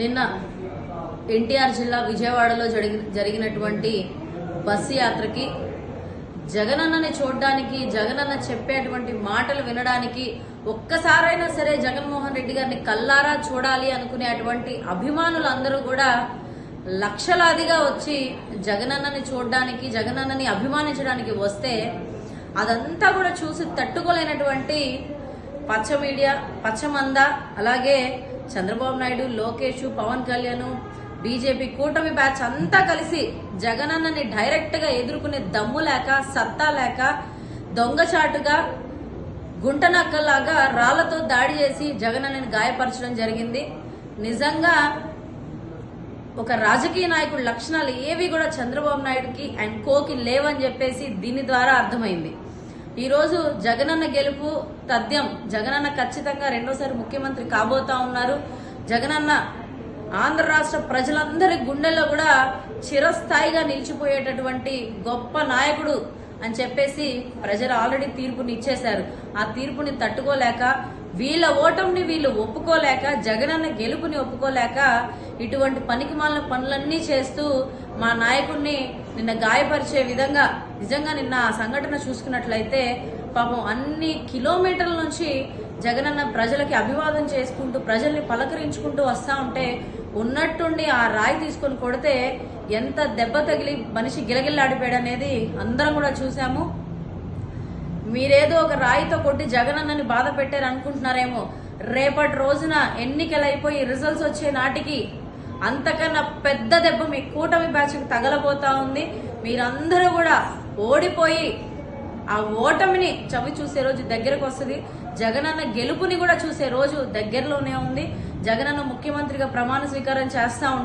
నిన్న ఎన్టీఆర్ జిల్లా విజయవాడలో జరిగినటువంటి బస్సు యాత్రకి జగనన్నని చూడడానికి, జగనన్న చెప్పేటువంటి మాటలు వినడానికి, ఒక్కసారైనా సరే జగన్మోహన్ రెడ్డి గారిని కల్లారా చూడాలి అనుకునేటువంటి అభిమానులందరూ కూడా లక్షలాదిగా వచ్చి జగనన్నని చూడడానికి, జగనన్నని అభిమానించడానికి వస్తే అదంతా కూడా చూసి తట్టుకోలేనటువంటి పచ్చ మీడియా, పచ్చమంద, అలాగే చంద్రబాబు నాయుడు, లోకేష్, పవన్ కళ్యాణ్, బీజేపీ కూటమి బ్యాచ్ అంతా కలిసి జగనన్నని డైరెక్ట్ గా ఎదుర్కొనే దమ్ము లేక, సత్తా లేక, దొంగచాటుగా గుంటనక్కలాగా రాళ్లతో దాడి చేసి జగనన్నని గాయపరచడం జరిగింది. నిజంగా ఒక రాజకీయ నాయకుడి లక్షణాలు ఏవి కూడా చంద్రబాబు నాయుడుకి అండ్ కోకి లేవని చెప్పేసి దీని ద్వారా అర్థమైంది. ఈ రోజు జగనన్న గెలుపు తథ్యం. జగనన్న ఖచ్చితంగా రెండోసారి ముఖ్యమంత్రి కాబోతా ఉన్నారు. జగనన్న ఆంధ్ర రాష్ట్ర ప్రజలందరి గుండెల్లో కూడా చిరస్థాయిగా నిలిచిపోయేటటువంటి గొప్ప నాయకుడు అని చెప్పేసి ప్రజలు ఆల్రెడీ తీర్పుని ఇచ్చేశారు. ఆ తీర్పుని తట్టుకోలేక, వీళ్ళ ఓటమిని వీళ్ళు ఒప్పుకోలేక, జగనన్న గెలుపుని ఒప్పుకోలేక ఇటువంటి పనికిమాలిన పనులన్నీ చేస్తూ మా నాయకుడిని నిన్న గాయపరిచే విధంగా, నిజంగా నిన్న ఆ సంఘటన చూసుకున్నట్లయితే పాపం అన్ని కిలోమీటర్ల నుంచి జగనన్న ప్రజలకి అభివాదం చేసుకుంటూ, ప్రజల్ని పలకరించుకుంటూ వస్తా ఉంటే ఉన్నట్టుండి ఆ రాయి తీసుకొని కొడితే ఎంత దెబ్బ తగిలి మనిషి గిలగిల్లాడిపోయాడు అనేది అందరం కూడా చూసాము. మీరేదో ఒక రాయితో కొట్టి జగనన్నని బాధ పెట్టారు అనుకుంటున్నారేమో. రేపటి రోజున ఎన్నికలు అయిపోయి రిజల్ట్స్ వచ్చే నాటికి అంతకన్నా పెద్ద దెబ్బ మీ కూటమి బ్యాచ్కి తగలబోతా ఉంది. మీరందరూ కూడా ఓడిపోయి ఆ ఓటమిని చవి చూసే రోజు దగ్గరకు వస్తుంది. జగనన్న గెలుపుని కూడా చూసే రోజు దగ్గరలోనే ఉంది. జగనన్న ముఖ్యమంత్రిగా ప్రమాణ స్వీకారం చేస్తా